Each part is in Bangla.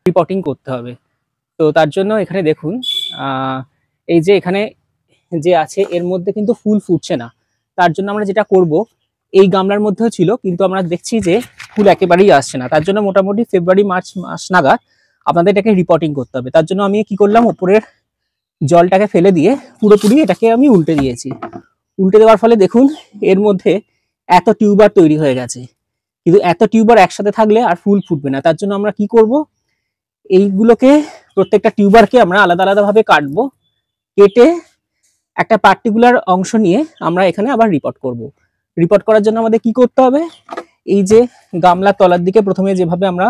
রিপোর্টিং করতে হবে। তো তার জন্য এখানে দেখুন এই যে এখানে যে আছে এর মধ্যে কিন্তু ফুল ফুটছে না। তার জন্য আমরা যেটা করব, এই গামলার মধ্যেও ছিল কিন্তু আমরা দেখছি যে ফুল একেবারেই আসছে না। তার জন্য মোটামুটি ফেব্রুয়ারি মার্চ মাস নাগাদ আপনাদের এটাকে রিপোর্টিং করতে হবে। তার জন্য আমি কি করলাম, উপরের জলটাকে ফেলে দিয়ে পুরোপুরি এটাকে আমি উল্টে দিয়েছি। উল্টে দেওয়ার ফলে দেখুন এর মধ্যে এত টিউবার তৈরি হয়ে গেছে, কিন্তু এত টিউবার একসাথে থাকলে আর ফুল ফুটবে না। তার জন্য আমরা কি করব, এইগুলোকে প্রত্যেকটা টিউবারকে আমরা আলাদা আলাদাভাবে কাটবো, কেটে একটা পার্টিকুলার অংশ নিয়ে আমরা এখানে আবার রিপোর্ট করব। রিপোর্ট করার জন্য আমাদের কি করতে হবে, এই যে গামলার তলার দিকে প্রথমে যেভাবে আমরা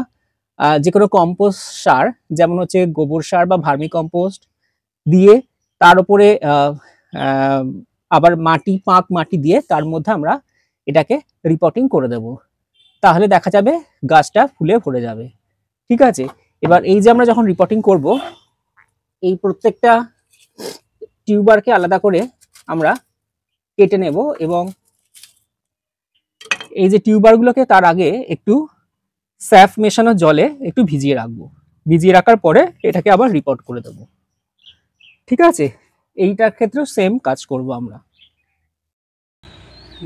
যে কোনো কম্পোস্ট সার, যেমন হচ্ছে গোবর সার বা ভার্মি কম্পোস্ট দিয়ে তার উপরে আবার পাঁক মাটি দিয়ে তার মধ্যে আমরা এটাকে রিপোর্টিং করে দেব। তাহলে দেখা যাবে গাছটা ফুলে ভরে যাবে। ঠিক আছে, এবার এই যে আমরা যখন রিপোর্টিং করব, এই প্রত্যেকটা টিউবারকে আলাদা করে আমরা কেটে নেব এবং এই যে টিউবারগুলোকে তার আগে একটু স্যাফ মেশানো জলে একটু ভিজিয়ে রাখবো। ভিজিয়ে রাখার পরে এটাকে আবার রিপোর্ট করে দেব। ঠিক আছে, এইটার ক্ষেত্রেও সেম কাজ করব আমরা।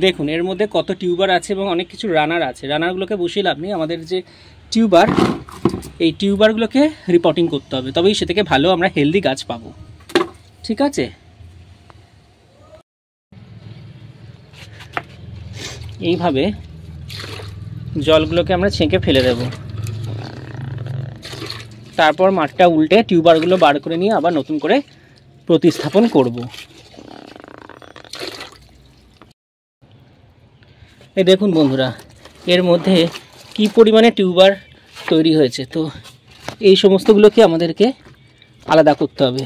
দেখুন এর মধ্যে কত টিউবার আছে এবং অনেক কিছু রানার আছে। রানারগুলোকে বসিয়ে লাভ নেই, আমাদের যে টিউবার, এই টিউবারগুলোকে রিপোর্টিং করতে হবে, তবেই সে থেকে ভালো আমরা হেলদি গাছ পাবো। ঠিক আছে, এইভাবে জলগুলোকে আমরা ছেঁকে ফেলে দেব। তারপর মাঠটা উল্টে টিউবারগুলো বার করে নিয়ে আবার নতুন করে প্রতিস্থাপন করব। এই দেখুন বন্ধুরা, এর মধ্যে কি পরিমাণে টিউবার তৈরি হয়েছে। তো এই সমস্তগুলোকে আমাদেরকে আলাদা করতে হবে।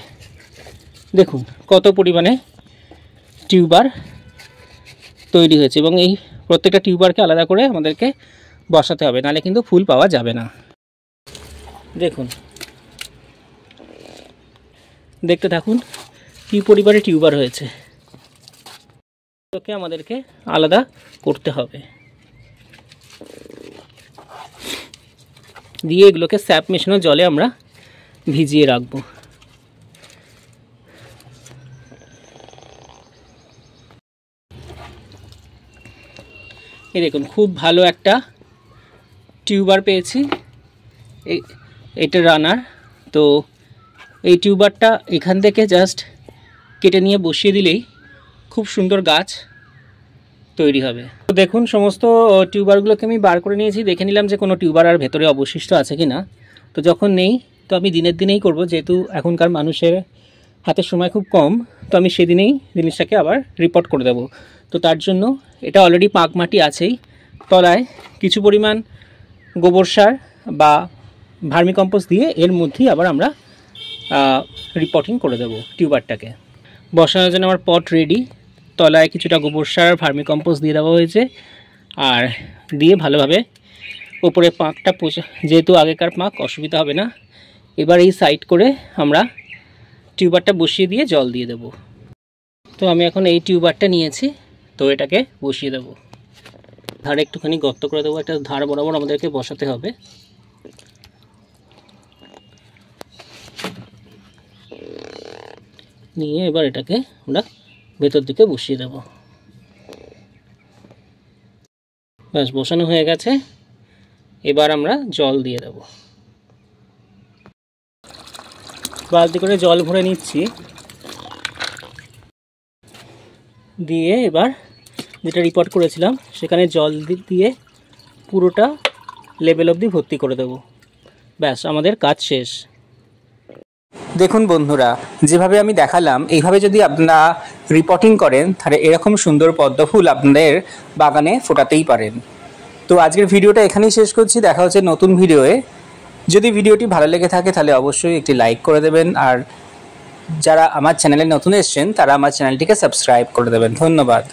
দেখুন কত পরিমাণে টিউবার তৈরি হয়েছে এবং এই প্রত্যেকটা টিউবারকে আলাদা করে আমাদেরকে বসাতে হবে, নাহলে কিন্তু ফুল পাওয়া যাবে না। দেখুন, দেখতে থাকুন কি পরিমাণে টিউবার হয়েছে। এগুলোকে আমাদেরকে আলাদা করতে হবে, দিয়ে এগুলোকে স্যাপ মেশানো জলে আমরা ভিজিয়ে রাখবো। এই দেখুন খুব ভালো একটা টিউবার পেয়েছি, এটা রানার। তো এই টিউবারটা এখান থেকে জাস্ট কেটে নিয়ে বসিয়ে দিলেই খুব সুন্দর গাছ তৈরি হবে। তো দেখুন সমস্ত টিউবারগুলোকে আমি বার করে নিয়েছি, দেখে নিলাম যে কোনো টিউবার আর ভেতরে অবশিষ্ট আছে কি না। তো যখন নেই, তো আমি দিনের দিনেই করব, যেহেতু এখনকার মানুষের হাতে সময় খুব কম, তো আমি সেদিনেই জিনিসটাকে আবার রিপোর্ট করে দেব। তো তার জন্য এটা অলরেডি পাঁক মাটি আছেই, তলায় কিছু পরিমাণ গোবর সার বা ভার্মি কম্পোস্ট দিয়ে এর মধ্যেই আবার আমরা রিপোর্টিং করে দেব টিউবারটাকে। বসানোর জন্য আমার পট রেডি, তলায় কিছুটা গোবর সার ভার্মি কম্পোস্ট দিয়ে দেওয়া হয়েছে, আর দিয়ে ভালোভাবে ওপরে পাঁকটা যেহেতু আগেকার পাঁক অসুবিধা হবে না। এবার এই সাইড করে আমরা টিউবারটা বসিয়ে দিয়ে জল দিয়ে দেব। তো আমি এখন এই টিউবারটা নিয়েছি, তো এটাকে বসিয়ে দেব। ধারে একটুখানি গর্ত করে দেবো, একটা ধার বরাবর আমাদেরকে বসাতে হবে। নিয়ে এবার এটাকে আমরা ভেতর দিকে বসিয়ে দেব। ব্যাস, বসানো হয়ে গেছে। এবার আমরা জল দিয়ে দেব। বালতি করে জল ভরে নিচ্ছি, দিয়ে এবার যেটা রিপোর্ট করেছিলাম সেখানে জল দিয়ে পুরোটা লেভেল অবধি ভর্তি করে দেব। ব্যাস, আমাদের কাজ শেষ। দেখুন বন্ধুরা, যেভাবে আমি দেখালাম এইভাবে যদি আপনারা রিপোর্টিং করেন, তাহলে এরকম সুন্দর পদ্ম ফুল আপনাদের বাগানে ফোটাতেই পারেন। তো আজকের ভিডিওটা এখানেই শেষ করছি, দেখা হচ্ছে নতুন ভিডিওয়ে। যদি ভিডিওটি ভালো লেগে থাকে তাহলে অবশ্যই একটি লাইক করে দেবেন, আর যারা আমার চ্যানেলে নতুন এসেছেন তারা আমার চ্যানেলটিকে সাবস্ক্রাইব করে দেবেন। ধন্যবাদ।